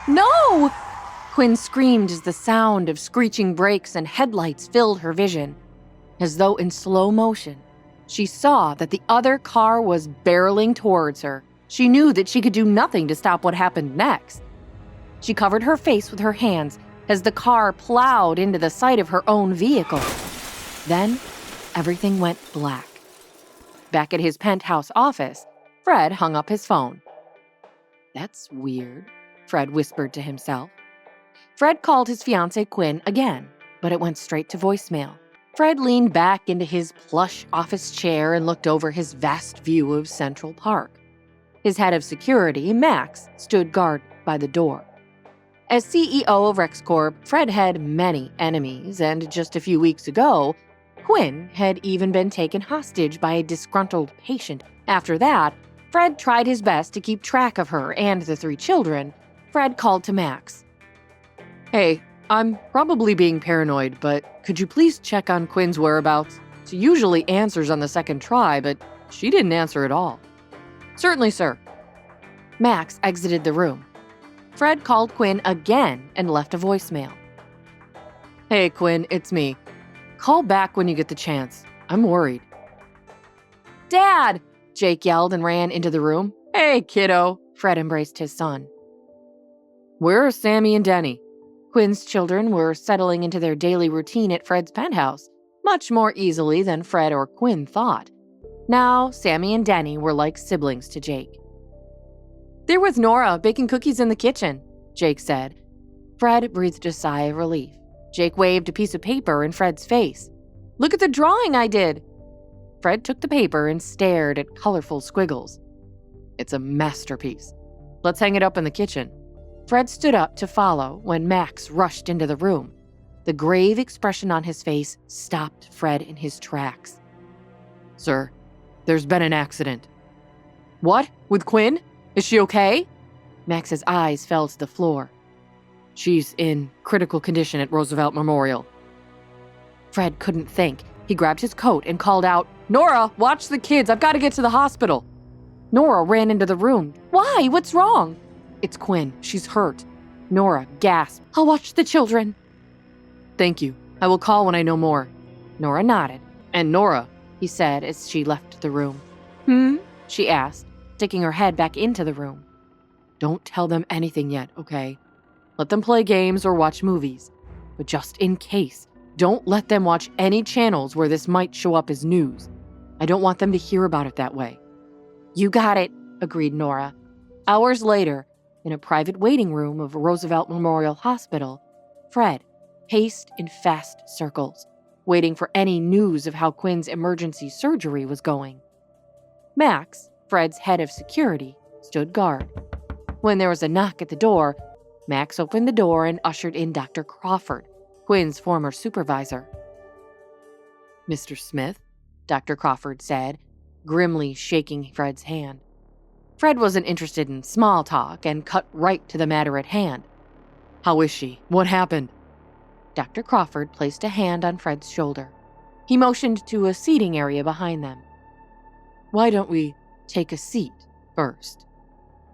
No! Quinn screamed as the sound of screeching brakes and headlights filled her vision. As though in slow motion, she saw that the other car was barreling towards her. She knew that she could do nothing to stop what happened next. She covered her face with her hands as the car plowed into the side of her own vehicle. Then, everything went black. Back at his penthouse office, Fred hung up his phone. "That's weird," Fred whispered to himself. Fred called his fiancée Quinn again, but it went straight to voicemail. Fred leaned back into his plush office chair and looked over his vast view of Central Park. His head of security, Max, stood guard by the door. As CEO of RexCorp, Fred had many enemies, and just a few weeks ago, Quinn had even been taken hostage by a disgruntled patient. After that, Fred tried his best to keep track of her and the 3 children. Fred called to Max. "Hey, I'm probably being paranoid, but could you please check on Quinn's whereabouts? She usually answers on the second try, but she didn't answer at all." "Certainly, sir." Max exited the room. Fred called Quinn again and left a voicemail. "Hey, Quinn, it's me. Call back when you get the chance. I'm worried." "Dad!" Jake yelled and ran into the room. "Hey, kiddo!" Fred embraced his son. "Where are Sammy and Denny?" Quinn's children were settling into their daily routine at Fred's penthouse, much more easily than Fred or Quinn thought. Now, Sammy and Denny were like siblings to Jake. "They're with Nora, baking cookies in the kitchen," Jake said. Fred breathed a sigh of relief. Jake waved a piece of paper in Fred's face. "Look at the drawing I did!" Fred took the paper and stared at colorful squiggles. "It's a masterpiece. Let's hang it up in the kitchen." Fred stood up to follow when Max rushed into the room. The grave expression on his face stopped Fred in his tracks. "Sir, there's been an accident." "What? With Quinn? Is she okay?" Max's eyes fell to the floor. "She's in critical condition at Roosevelt Memorial." Fred couldn't think. He grabbed his coat and called out, "Nora, watch the kids. I've got to get to the hospital." Nora ran into the room. "Why? What's wrong?" "It's Quinn. She's hurt." Nora gasped. "I'll watch the children." "Thank you. I will call when I know more." Nora nodded. "And Nora," he said as she left the room. She asked, sticking her head back into the room. "Don't tell them anything yet, okay? Let them play games or watch movies. But just in case, don't let them watch any channels where this might show up as news. I don't want them to hear about it that way." "You got it," agreed Nora. Hours later, in a private waiting room of Roosevelt Memorial Hospital, Fred paced in fast circles, waiting for any news of how Quinn's emergency surgery was going. Max, Fred's head of security, stood guard. When there was a knock at the door, Max opened the door and ushered in Dr. Crawford, Quinn's former supervisor. "Mr. Smith," Dr. Crawford said, grimly shaking Fred's hand. Fred wasn't interested in small talk and cut right to the matter at hand. "How is she? What happened?" Dr. Crawford placed a hand on Fred's shoulder. He motioned to a seating area behind them. "Why don't we take a seat first?"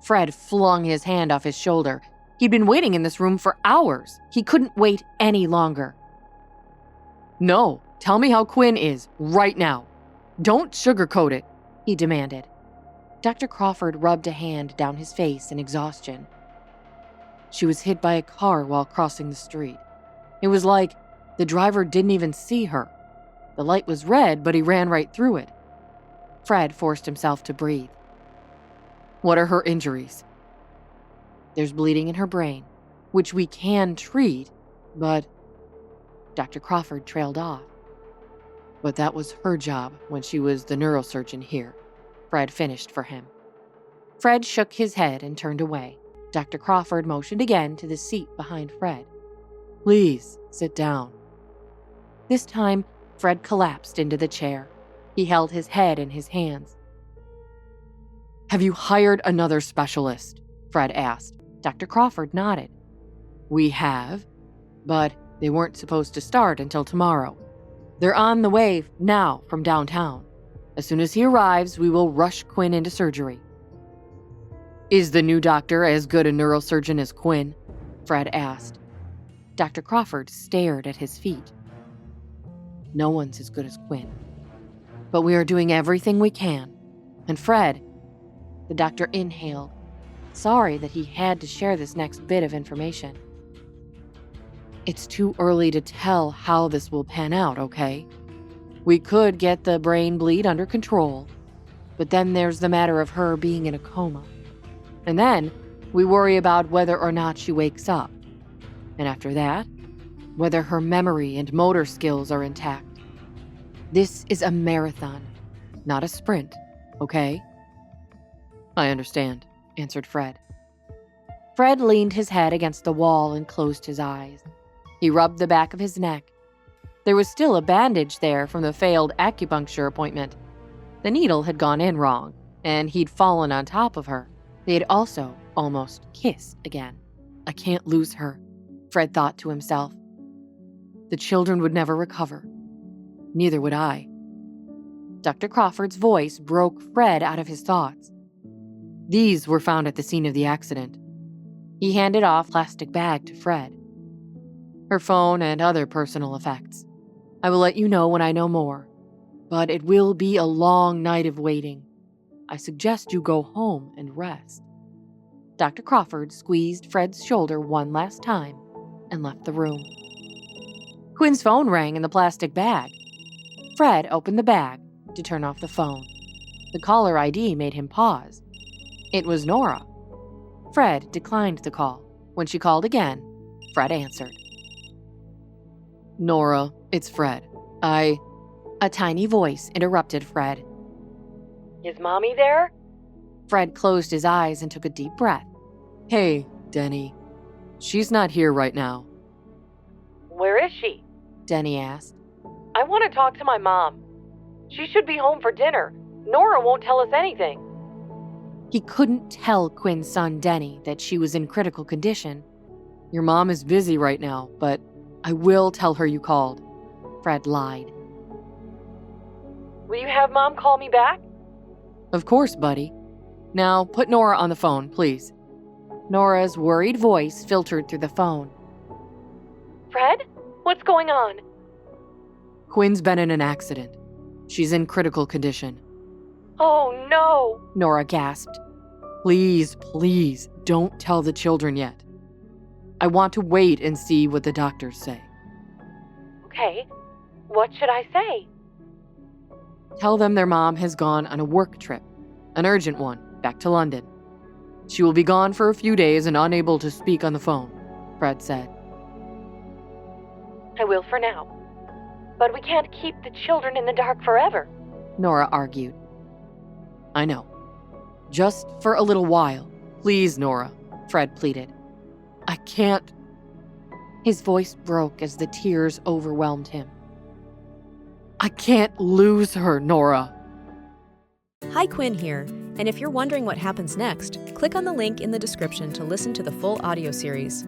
Fred flung his hand off his shoulder. He'd been waiting in this room for hours. He couldn't wait any longer. "No, tell me how Quinn is, right now. Don't sugarcoat it," he demanded. Dr. Crawford rubbed a hand down his face in exhaustion. "She was hit by a car while crossing the street. It was like the driver didn't even see her. The light was red, but he ran right through it." Fred forced himself to breathe. "What are her injuries?" "There's bleeding in her brain, which we can treat, but..." Dr. Crawford trailed off. "But that was her job when she was the neurosurgeon here," Fred finished for him. Fred shook his head and turned away. Dr. Crawford motioned again to the seat behind Fred. "Please, sit down." This time, Fred collapsed into the chair. He held his head in his hands. "Have you hired another specialist?" Fred asked. Dr. Crawford nodded. "We have, but they weren't supposed to start until tomorrow. They're on the way now from downtown. As soon as he arrives, we will rush Quinn into surgery." "Is the new doctor as good a neurosurgeon as Quinn?" Fred asked. Dr. Crawford stared at his feet. No one's as good as Quinn. But we are doing everything we can. And Fred, the doctor inhaled, sorry that he had to share this next bit of information. It's too early to tell how this will pan out, okay? We could get the brain bleed under control, but then there's the matter of her being in a coma. And then we worry about whether or not she wakes up. And after that, whether her memory and motor skills are intact. This is a marathon, not a sprint, okay? I understand, answered Fred. Fred leaned his head against the wall and closed his eyes. He rubbed the back of his neck. There was still a bandage there from the failed acupuncture appointment. The needle had gone in wrong, and he'd fallen on top of her. They had also almost kissed again. I can't lose her, Fred thought to himself. The children would never recover. Neither would I. Dr. Crawford's voice broke Fred out of his thoughts. These were found at the scene of the accident. He handed off a plastic bag to Fred. Her phone and other personal effects. I will let you know when I know more, but it will be a long night of waiting. I suggest you go home and rest. Dr. Crawford squeezed Fred's shoulder one last time and left the room. Quinn's phone rang in the plastic bag. Fred opened the bag to turn off the phone. The caller ID made him pause. It was Nora. Fred declined the call. When she called again, Fred answered. Nora, it's Fred. A tiny voice interrupted Fred. Is Mommy there? Fred closed his eyes and took a deep breath. Hey, Denny. She's not here right now. Where is she? Denny asked. I want to talk to my mom. She should be home for dinner. Nora won't tell us anything. He couldn't tell Quinn's son Denny that she was in critical condition. Your mom is busy right now, but I will tell her you called. Fred lied. Will you have Mom call me back? Of course, buddy. Now put Nora on the phone, please. Nora's worried voice filtered through the phone. Fred? What's going on? Quinn's been in an accident. She's in critical condition. Oh, no, Nora gasped. Please, please, don't tell the children yet. I want to wait and see what the doctors say. Okay, what should I say? Tell them their mom has gone on a work trip, an urgent one, back to London. She will be gone for a few days and unable to speak on the phone, Fred said. I will for now. But we can't keep the children in the dark forever, Nora argued. I know. Just for a little while. Please, Nora, Fred pleaded. I can't. His voice broke as the tears overwhelmed him. I can't lose her, Nora. Hi, Quinn here. And if you're wondering what happens next, click on the link in the description to listen to the full audio series.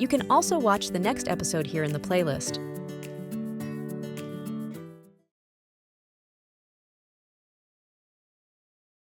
You can also watch the next episode here in the playlist.